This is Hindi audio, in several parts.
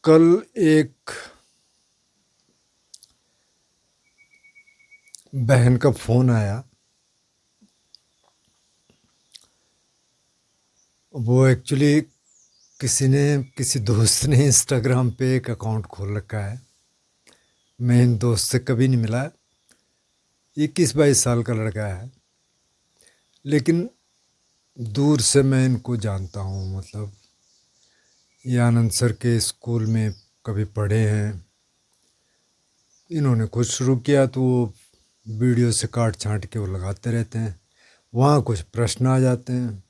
कल एक बहन का फ़ोन आया। वो एक्चुअली किसी दोस्त ने इंस्टाग्राम पे एक अकाउंट खोल रखा है। मैं इन दोस्त से कभी नहीं मिला। 21-22 साल का लड़का है, लेकिन दूर से मैं इनको जानता हूँ। मतलब ये आनंद सर के स्कूल में कभी पढ़े हैं। इन्होंने कुछ शुरू किया तो वो वीडियो से काट छाँट के वो लगाते रहते हैं। वहाँ कुछ प्रश्न आ जाते हैं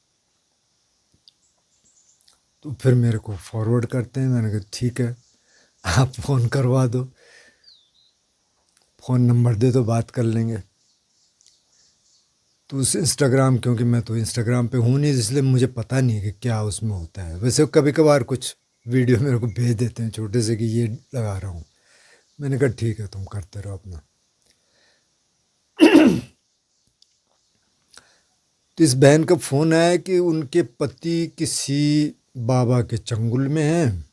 तो फिर मेरे को फॉरवर्ड करते हैं। मैंने कहा ठीक है, आप फ़ोन करवा दो, फ़ोन नंबर दे दो, बात कर लेंगे। तो उस इंस्टाग्राम, क्योंकि मैं तो इंस्टाग्राम पे हूँ नहीं, इसलिए मुझे पता नहीं है कि क्या उसमें होता है। वैसे कभी कभार कुछ वीडियो मेरे को भेज देते हैं छोटे से कि ये लगा रहा हूँ। मैंने कहा ठीक है, तुम करते रहो अपना। तो इस बहन का फ़ोन आया कि उनके पति किसी बाबा के चंगुल में हैं।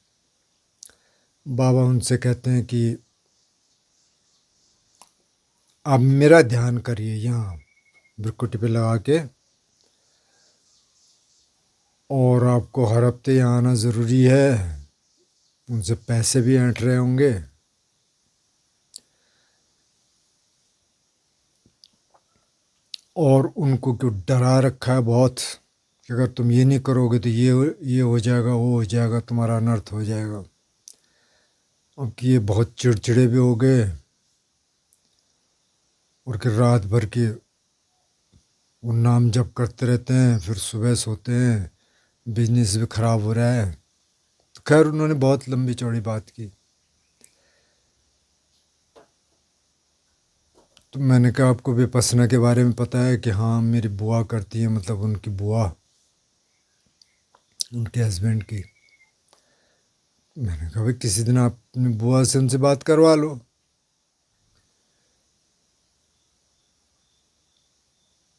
बाबा उनसे कहते हैं कि आप मेरा ध्यान करिए यहाँ भ्रुकुटी पे लगा के, और आपको हर हफ्ते यहाँ आना ज़रूरी है। उनसे पैसे भी ऐंठ रहे होंगे। और उनको क्यों डरा रखा है बहुत कि अगर तुम ये नहीं करोगे तो ये हो जाएगा, वो हो जाएगा, तुम्हारा अनर्थ हो जाएगा। अब कि ये बहुत चिड़चिड़े भी हो गए और कि रात भर के वो नाम जप करते रहते हैं, फिर सुबह सोते हैं। बिजनेस भी ख़राब हो रहा है। तो खैर उन्होंने बहुत लंबी चौड़ी बात की। तो मैंने कहा आपको विपස්සना के बारे में पता है? कि हाँ, मेरी बुआ करती है, मतलब उनकी बुआ, उनके हस्बैंड की। मैंने कहा भाई किसी दिन आप अपनी बुआ से उनसे बात करवा लो।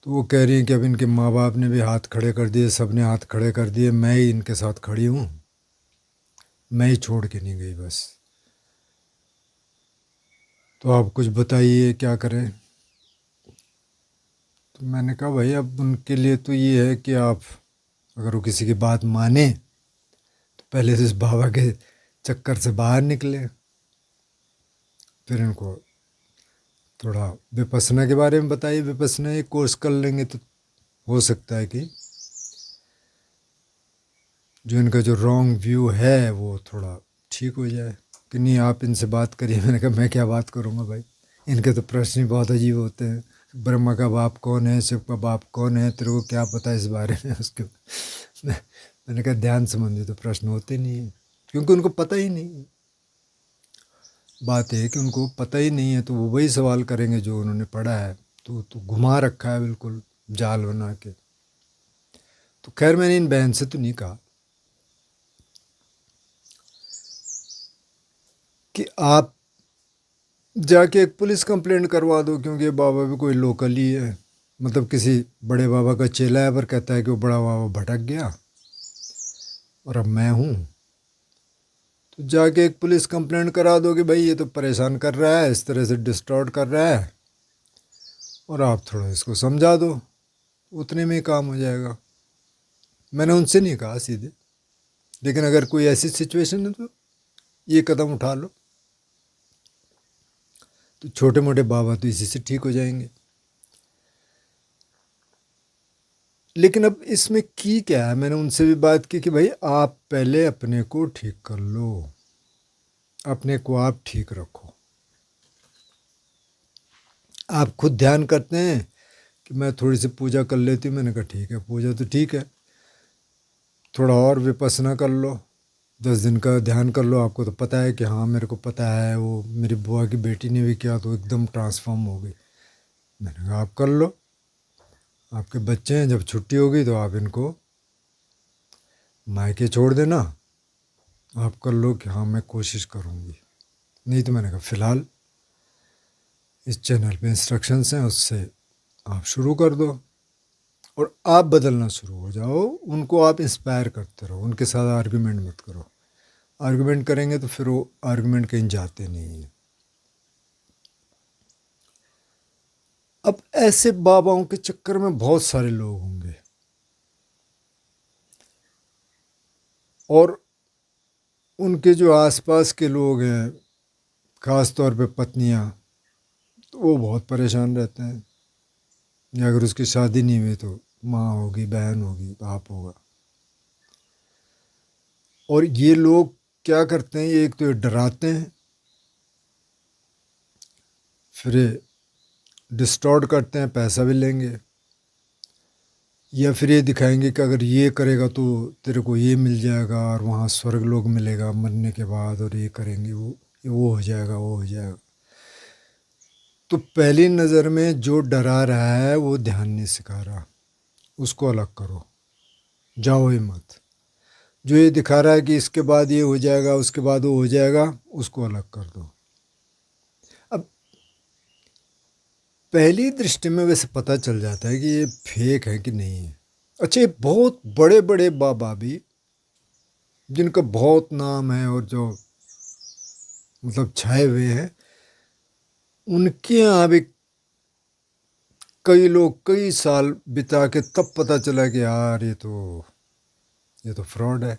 तो वो कह रही हैं कि अब इनके माँ बाप ने भी हाथ खड़े कर दिए, सब ने हाथ खड़े कर दिए, मैं ही इनके साथ खड़ी हूँ, मैं ही छोड़ के नहीं गई बस। तो आप कुछ बताइए क्या करें? तो मैंने कहा भाई अब उनके लिए तो ये है कि आप, अगर वो किसी की बात माने तो पहले तो इस बाबा के चक्कर से बाहर निकले, फिर इनको थोड़ा विपස්සना के बारे में बताइए। विपස්සना एक कोर्स कर लेंगे तो हो सकता है कि जो इनका जो रॉन्ग व्यू है वो थोड़ा ठीक हो जाए। कि नहीं, आप इनसे बात करिए। मैंने कहा मैं क्या बात करूँगा भाई, इनके तो प्रश्न ही बहुत अजीब होते हैं। ब्रह्मा का बाप कौन है, शिव का बाप कौन है, तेरे को क्या पता है इस बारे में? उसके मैंने कहा ध्यान संबंधी तो प्रश्न होते नहीं है, क्योंकि उनको पता ही नहीं। बात है कि उनको पता ही नहीं है, तो वो वही सवाल करेंगे जो उन्होंने पढ़ा है। तो घुमा रखा है बिल्कुल जाल बना के। तो खैर मैंने इन बहन से तो नहीं कहा कि आप जाके एक पुलिस कंप्लेंट करवा दो, क्योंकि बाबा भी कोई लोकल ही है। मतलब किसी बड़े बाबा का चेला है, पर कहता है कि वो बड़ा बाबा भटक गया और अब मैं हूँ। तो जाके एक पुलिस कंप्लेंट करा दो कि भाई ये तो परेशान कर रहा है, इस तरह से डिस्टॉर्ट कर रहा है, और आप थोड़ा इसको समझा दो। उतने में ही काम हो जाएगा। मैंने उनसे नहीं कहा सीधे, लेकिन अगर कोई ऐसी सिचुएशन है तो ये कदम उठा लो। तो छोटे मोटे बाबा तो इसी से ठीक हो जाएंगे। लेकिन अब इसमें की क्या है, मैंने उनसे भी बात की कि भाई आप पहले अपने को ठीक कर लो, अपने को आप ठीक रखो। आप खुद ध्यान करते हैं कि मैं थोड़ी सी पूजा कर लेती हूँ। मैंने कहा ठीक है, पूजा तो ठीक है, थोड़ा और विपස්සना कर लो, 10 दिन का ध्यान कर लो। आपको तो पता है कि हाँ, मेरे को पता है, वो मेरी बुआ की बेटी ने भी किया तो एकदम ट्रांसफॉर्म हो गई। मैंने कहा आप कर लो, आपके बच्चे हैं, जब छुट्टी होगी तो आप इनको मायके छोड़ देना, आप कर लो कि हाँ मैं कोशिश करूँगी। नहीं तो मैंने कहा फ़िलहाल इस चैनल पे इंस्ट्रक्शंस हैं, उससे आप शुरू कर दो और आप बदलना शुरू हो जाओ। उनको आप इंस्पायर करते रहो, उनके साथ आर्ग्यूमेंट मत करो। आर्गुमेंट करेंगे तो फिर वो आर्गुमेंट कहीं जाते नहीं हैं। अब ऐसे बाबाओं के चक्कर में बहुत सारे लोग होंगे, और उनके जो आसपास के लोग हैं, ख़ास तौर पे पत्नियां, तो वो बहुत परेशान रहते हैं। या अगर उसकी शादी नहीं हुई तो माँ होगी, बहन होगी, बाप होगा। और ये लोग क्या करते हैं, एक तो ये डराते हैं, फिर डिस्टॉर्ट करते हैं, पैसा भी लेंगे, या फिर ये दिखाएंगे कि अगर ये करेगा तो तेरे को ये मिल जाएगा और वहाँ स्वर्ग लोग मिलेगा मरने के बाद, और ये करेंगे, वो हो जाएगा, वो हो जाएगा। तो पहली नज़र में जो डरा रहा है वो ध्यान नहीं सिखा रहा, उसको अलग करो, जाओ ही मत। जो ये दिखा रहा है कि इसके बाद ये हो जाएगा, उसके बाद वो हो जाएगा, उसको अलग कर दो। अब पहली दृष्टि में वैसे पता चल जाता है कि ये फेक है कि नहीं है। अच्छा, ये बहुत बड़े बड़े बाबा भी जिनका बहुत नाम है और जो मतलब छाए हुए हैं, उनके यहाँ भी कई लोग कई साल बिता के तब पता चला कि यार ये तो फ्रॉड है,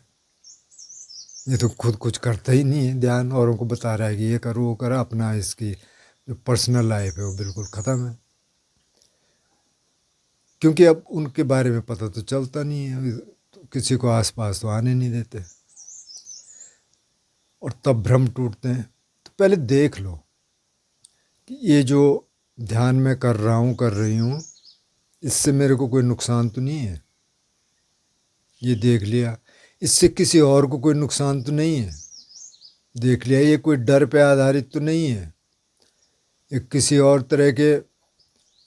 ये तो खुद कुछ करता ही नहीं है ध्यान, औरों को बता रहा है कि ये करो वो करो, अपना इसकी जो पर्सनल लाइफ है वो बिल्कुल ख़त्म है। क्योंकि अब उनके बारे में पता तो चलता नहीं है, तो किसी को आस पास तो आने नहीं देते, और तब भ्रम टूटते हैं। तो पहले देख लो कि ये जो ध्यान मैं कर रहा हूँ, कर रही हूँ, इससे मेरे को कोई नुकसान तो नहीं है। ये देख लिया। इससे किसी और को कोई नुकसान तो नहीं है, देख लिया। ये कोई डर पे आधारित तो नहीं है, ये किसी और तरह के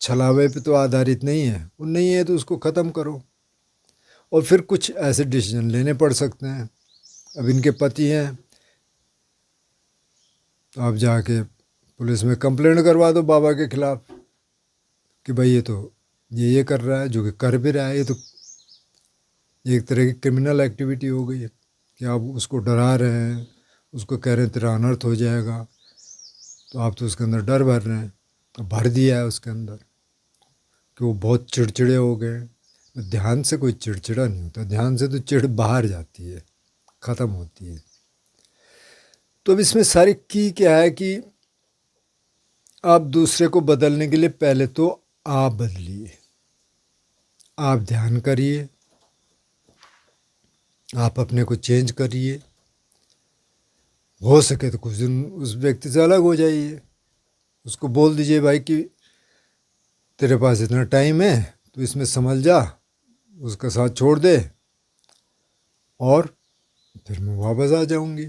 छलावे पे तो आधारित नहीं है। वो नहीं है तो उसको ख़त्म करो। और फिर कुछ ऐसे डिसीजन लेने पड़ सकते हैं। अब इनके पति हैं, तो आप जाके पुलिस में कंप्लेंट करवा दो बाबा के खिलाफ कि भाई ये तो ये कर रहा है, जो कि कर भी रहा है। ये तो एक तरह की क्रिमिनल एक्टिविटी हो गई है कि आप उसको डरा रहे हैं, उसको कह रहे हैं तेरा अनर्थ हो जाएगा, तो आप तो उसके अंदर डर भर रहे हैं, तो भर दिया है उसके अंदर कि वो बहुत चिड़चिड़े हो गए। ध्यान से कोई चिड़चिड़ा नहीं होता, ध्यान से तो चिढ़ बाहर जाती है, ख़त्म होती है। तो अब इसमें सारी की क्या है कि आप दूसरे को बदलने के लिए पहले तो आप बदलिए, आप ध्यान करिए, आप अपने को चेंज करिए। हो सके तो कुछ दिन उस व्यक्ति से अलग हो जाइए, उसको बोल दीजिए भाई कि तेरे पास इतना टाइम है तो इसमें समझ जा, उसका साथ छोड़ दे, और फिर मैं वापस आ जाऊंगी।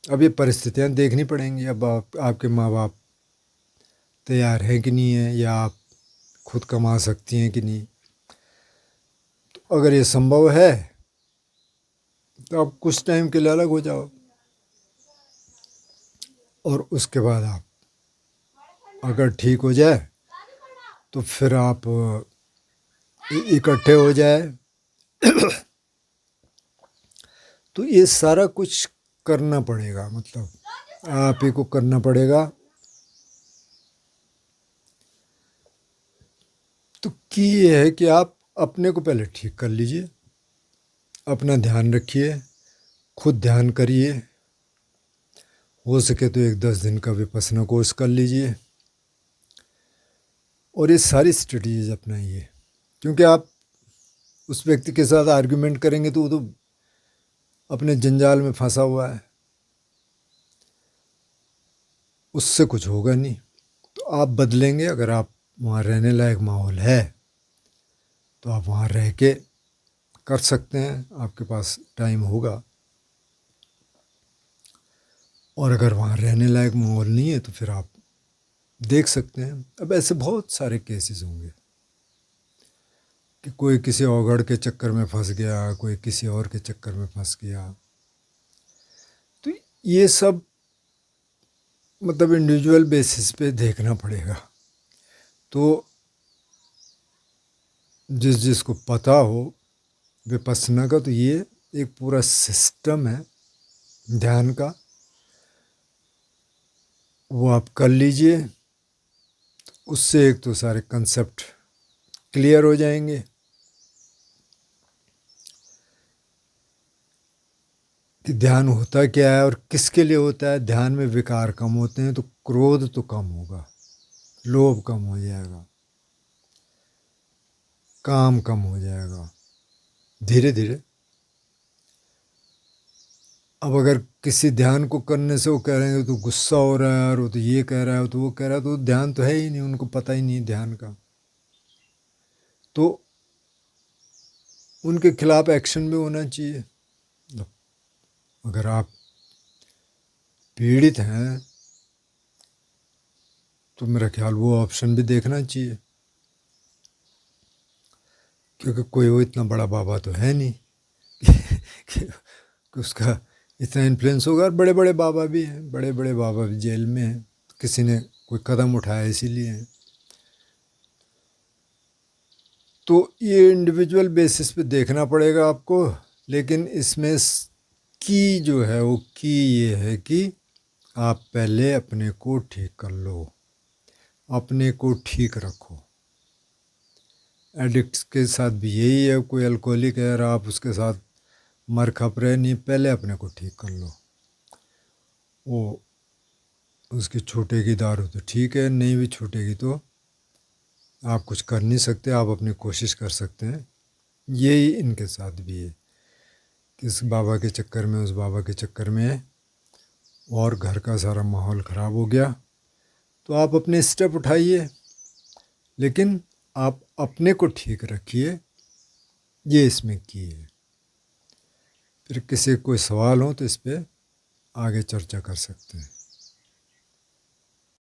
अब ये परिस्थितियां देखनी पड़ेंगी। अब आपके माँ बाप तैयार हैं कि नहीं है, या आप खुद कमा सकती हैं कि नहीं। तो अगर ये संभव है तो आप कुछ टाइम के लिए अलग हो जाओ, और उसके बाद आप अगर ठीक हो जाए तो फिर आप इकट्ठे हो जाए। तो ये सारा कुछ करना पड़ेगा, मतलब आप ही को करना पड़ेगा। तो की ये है कि आप अपने को पहले ठीक कर लीजिए, अपना ध्यान रखिए, खुद ध्यान करिए। हो सके तो एक 10 दिन का विपස්සना कोर्स कर लीजिए, और ये सारी स्ट्रेटजीज अपनाइए। क्योंकि आप उस व्यक्ति के साथ आर्ग्यूमेंट करेंगे तो वो तो अपने जंजाल में फंसा हुआ है, उससे कुछ होगा नहीं। तो आप बदलेंगे। अगर आप वहाँ रहने लायक माहौल है तो आप वहाँ रह के कर सकते हैं, आपके पास टाइम होगा। और अगर वहाँ रहने लायक माहौल नहीं है तो फिर आप देख सकते हैं। अब ऐसे बहुत सारे केसेस होंगे कि कोई किसी औगड़ के चक्कर में फंस गया, कोई किसी और के चक्कर में फंस गया। तो ये सब मतलब इंडिविजुअल बेसिस पे देखना पड़ेगा। तो जिसको पता हो विपස්සना का, तो ये एक पूरा सिस्टम है ध्यान का, वो आप कर लीजिए। उससे एक तो सारे कंसेप्ट क्लियर हो जाएंगे कि ध्यान होता क्या है और किसके लिए होता है। ध्यान में विकार कम होते हैं तो क्रोध तो कम होगा, लोभ कम हो जाएगा, काम कम हो जाएगा धीरे धीरे। अब अगर किसी ध्यान को करने से वो कह रहे हैं तो गुस्सा हो रहा है और वो तो ये कह रहा है तो वो कह रहा है, तो ध्यान तो है ही नहीं, उनको पता ही नहीं ध्यान का, तो उनके खिलाफ एक्शन भी होना चाहिए। अगर आप पीड़ित हैं तो मेरा ख्याल वो ऑप्शन भी देखना चाहिए, क्योंकि कोई वो इतना बड़ा बाबा तो है नहीं कि उसका इतना इन्फ्लुएंस होगा। और बड़े बड़े बाबा भी हैं, बड़े बड़े बाबा भी जेल में हैं, किसी ने कोई कदम उठाया इसीलिए। तो ये इंडिविजुअल बेसिस पे देखना पड़ेगा आपको। लेकिन इसमें की जो है वो की ये है कि आप पहले अपने को ठीक कर लो, अपने को ठीक रखो। एडिक्ट्स के साथ भी यही है, कोई अल्कोहलिक है और आप उसके साथ मर खप रहे नहीं, पहले अपने को ठीक कर लो। वो उसकी छूटेगी दारू तो ठीक है, नहीं भी छूटेगी तो आप कुछ कर नहीं सकते, आप अपनी कोशिश कर सकते हैं। यही इनके साथ भी है कि इस बाबा के चक्कर में, उस बाबा के चक्कर में, और घर का सारा माहौल ख़राब हो गया। तो आप अपने स्टेप उठाइए, लेकिन आप अपने को ठीक रखिए, ये इसमें की है। फिर किसी कोई सवाल हो तो इस पर आगे चर्चा कर सकते हैं।